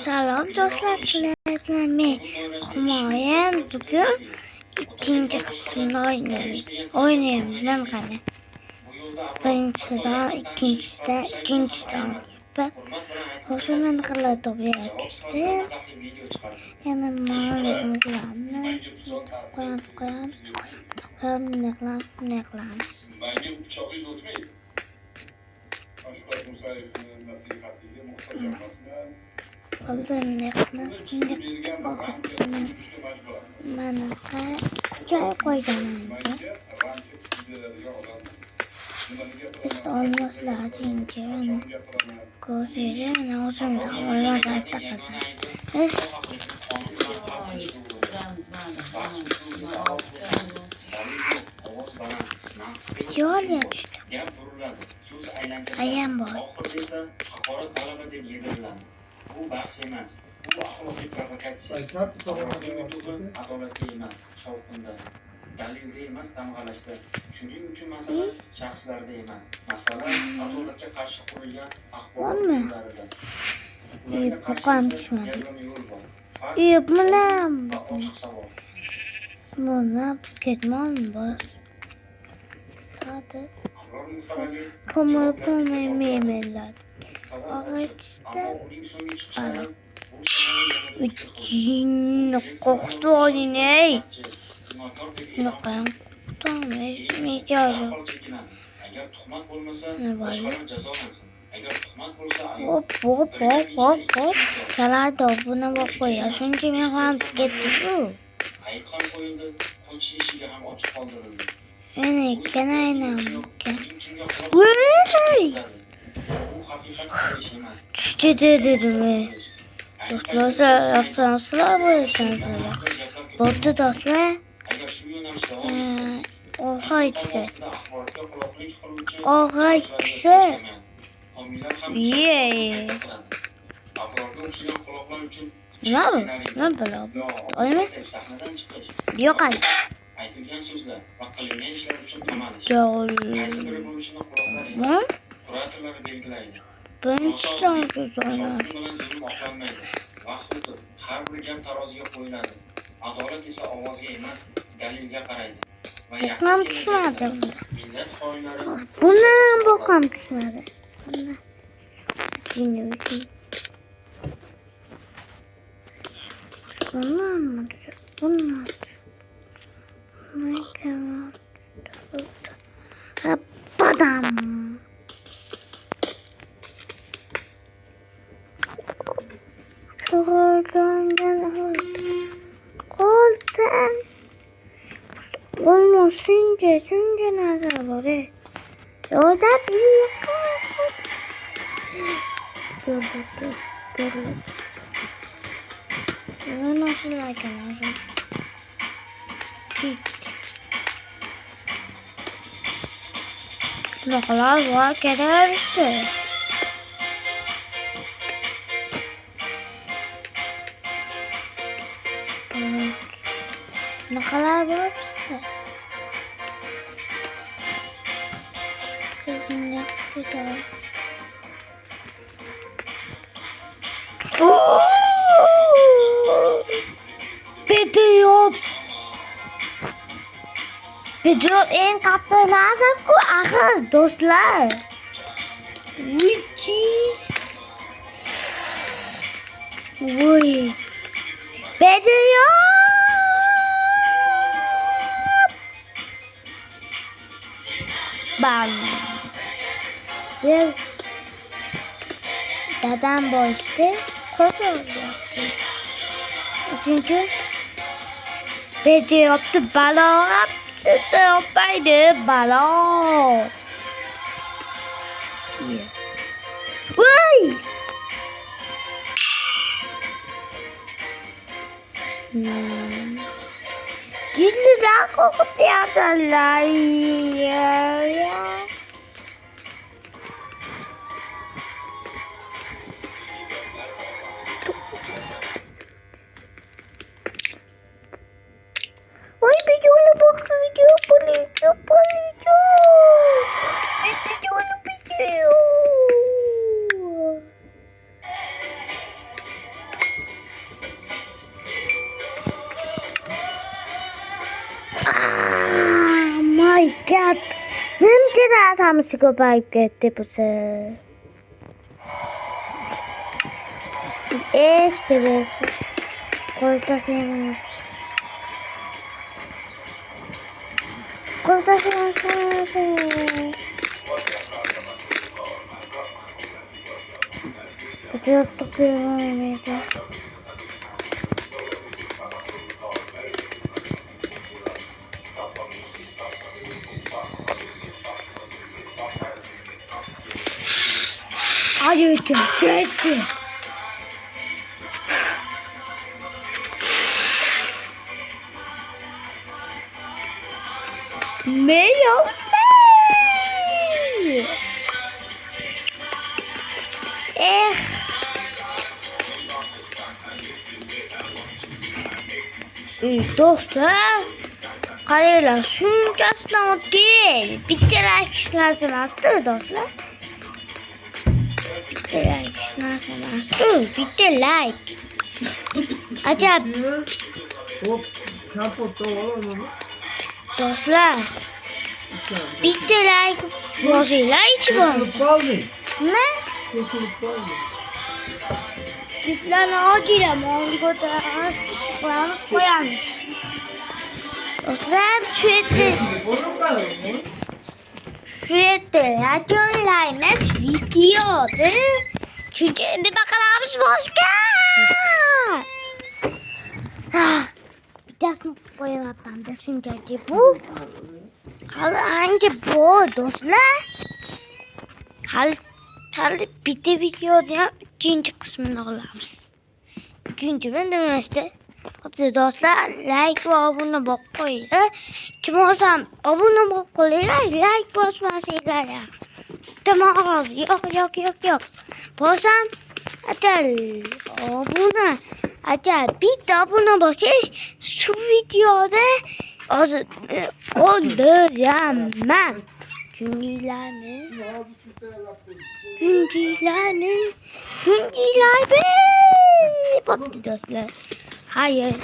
Selam dostlar, sizlerle ben Humayun. Bugün ikinci kısmını oynuyorum. Ben hani birinciden, ikinciden ben hoşuma kadar topuya düştüm. Yani mağaralarını koyalım neklan. Aldım neklan. Şimdi okutsun. Bana kucağa koyacağım önce. İşte olması lazım ki bana göstereceğim. Ne olsun da olmaz hasta kadar. Biz yol yapıştım. Ayağım var. Bu bahs emas. Bu axloqiy provokatsiya. Adolatga emas, shovqinda, dalilda emas, tamg'alashda. Shuning uchun masala shaxslarda emas. Masala adolatga qarshi qurilgan axborot usullarida. Ularga qarshi yagona yo'l bor. Ochiq savol. Buna ketmon bor. Hadi. Pomo memeler. Ağaçta var. Üçün koktu o ne? Ne kadar koktu meyacağım. Ne var ya? Hop. Salar da buna bakıyor. Çünkü ben falan tükettim. Yani kenarına bakın. Vay! Düştü dedim. Dostlar yaptılar böyle tanrılar. Bottu dostlar. Oha ikisi. Yeee. Ne böyle abi? Oyun yok ay. Aytilgan so'zlar va qilingan ishlar uchun qamalish. Qaysi biri bo'lishini quloqlar kuratorlari belgilaydi. Birinchidan so'zlar. Bilan zulm oqlanmaydi. Vaqt o'tib, har bir gap taroziga qo'yiladi. Adolat esa ovozga emas, dalilga qaraydi. Va Bokam tushmadi. Millat xoinlari Bundan bokam tushmadi. Bundan. Badam. Koltan. Olmasınca nerede var? Orada bir Dur. Nasıl lazım? Ne kadar var kadar işte. Ne kadar var işte. Sizinle bir daha. Video en kaptan aku akhir dostlar. Wih. Video. Bang. Dadam boştu. Koşuyor yaptı. Çünkü video yaptı balon yaptı. Çıtı balon. Vay! Gülüden kokutuyorlar ya. Ay bir yola bakıyor, poliço. Bir yola bakıyor. Gap. Nimcha samisi ko'payib ketdi busi. Eski besi. Qo'ltasiyamiz. Qo'ltasiyamiz. Bu yok tutuyor. Hayır, çekti. Merhaba. Dostlar, karıyla sunucasına o değil. Bir de like lazım dostlar. Bir de like lazım bir de like. Acaba dostlar, bir de like bozuyla hiç bozdu. Ne? Gitlerine acilem onu koyarmış. Dostlar sürekli açınlayınız videodu. Çünkü bir bakalım başka. Bir de sınıf koyamadan da çünkü bu. Hangi bu dostlar? Hal bitti videoda üçüncü kısmını alırız. Üçüncü ben işte. Hadi dostlar like ve abone bakmayın. Kim olsam abone bakmayın. Like basmasıyla ya. Tamam yok. Bozsam hadi abone. Hadi bir de abone basın. Şu videoda olacağım. Güncüler be. Baktı dostlar. Hayır.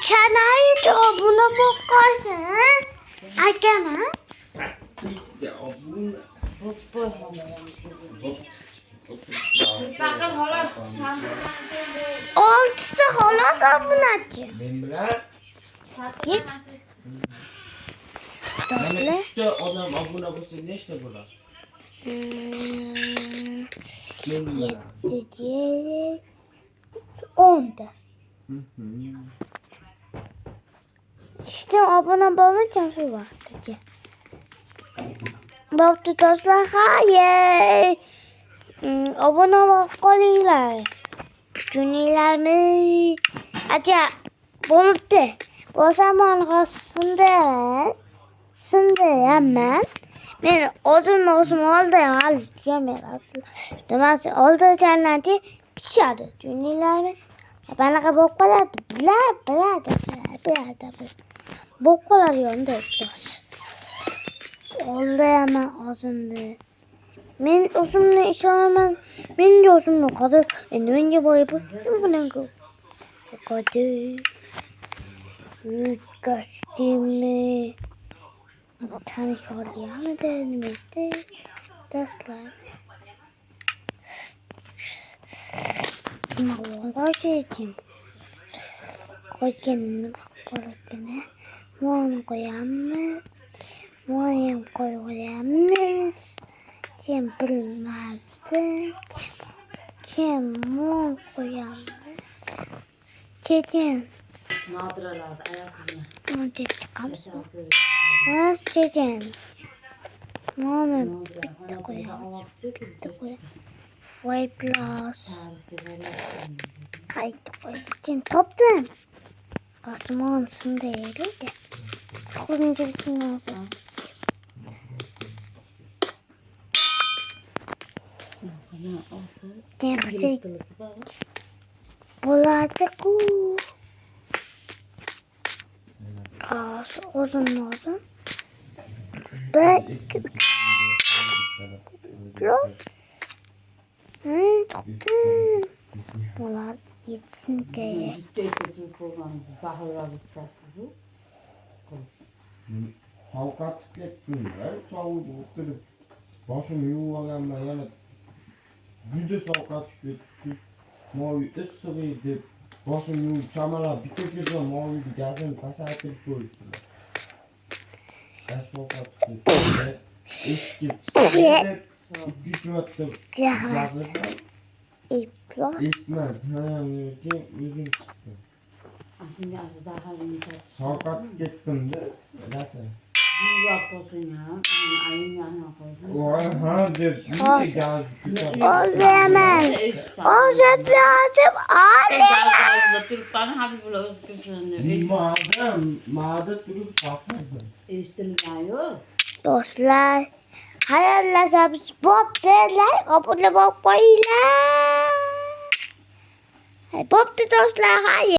Can I do buna bakarsın? Akana? Altısı hala sabunacı. Git. Dostlar. İşte adam abone olsun ne işte burada? 7 10'da. İşte abone olmayacağım şu vakti. Baktı dostlar hayır. Abone olmalıylar. Günler mi? Acaba buldu. O zaman aslında hemen ben odun olsun oldu ya alacağım herhalde. Demez oldu cenneti bir şey adı. Günler mi? Bana boklar bla boklar yondu dostlar. Oldu ama azındı. Men uzunlu iş alamam. Men de uzunlu kadar. Önce boyu bu. Bu ne bu? Bu kadar. Kaçtığımı. Tane söyleyemedi önümüzde. Dostlar. Ama koyacağım. Koyacağım balıkını. Mon koyamaz. Mon koyamaz. Kim bilmezdi. Kim mon koyamaz. Çekin. Nadıralarda ayasını. Mon çıkamsın. Az çekin. Mon bitti koyamaz. Bitti koyamaz. Vay plus. Haydi koyacağım. Toptan. Osman'sın değildi. Kurunculukun lazım. Gerçek. Boladı ku. Uzun. Bak. Los. Toptan. Bunlar yetsin diye. Ciddi kötü koygan. Zahırlar istas kızı. Sovqatib ketdim. Sovuq o'tirib boshimni yuvib olganman yana juda sovqatib ketdi. Moy issiq deb boshimni yuvib chamalab bitta ketdim moyni gazini pasaytirib qo'yibdilar. Sovqatib ketdi. Eshikka chiqib 2-3 marta gapirsam İplos. eshitmadi. Keyin o'zim chiqdim. Şimdi aşı zahırını tatlı. Sovqatib ketdim-da. Bilasan. Yuvak olsun ya. Ayın yanına koysun. Voy ha deb Ha. juda gaz ko'tarib. Oldu hemen. Olacak lazım. Ali. Gazda Türk bana Habibullah Özgürsün'ü Ma'da turib baqirdim. eşitilmiyor. Dostlar. Hayırlaşamız. Bob derler. Abone ol koylar. Bob de dostlar. Hayır.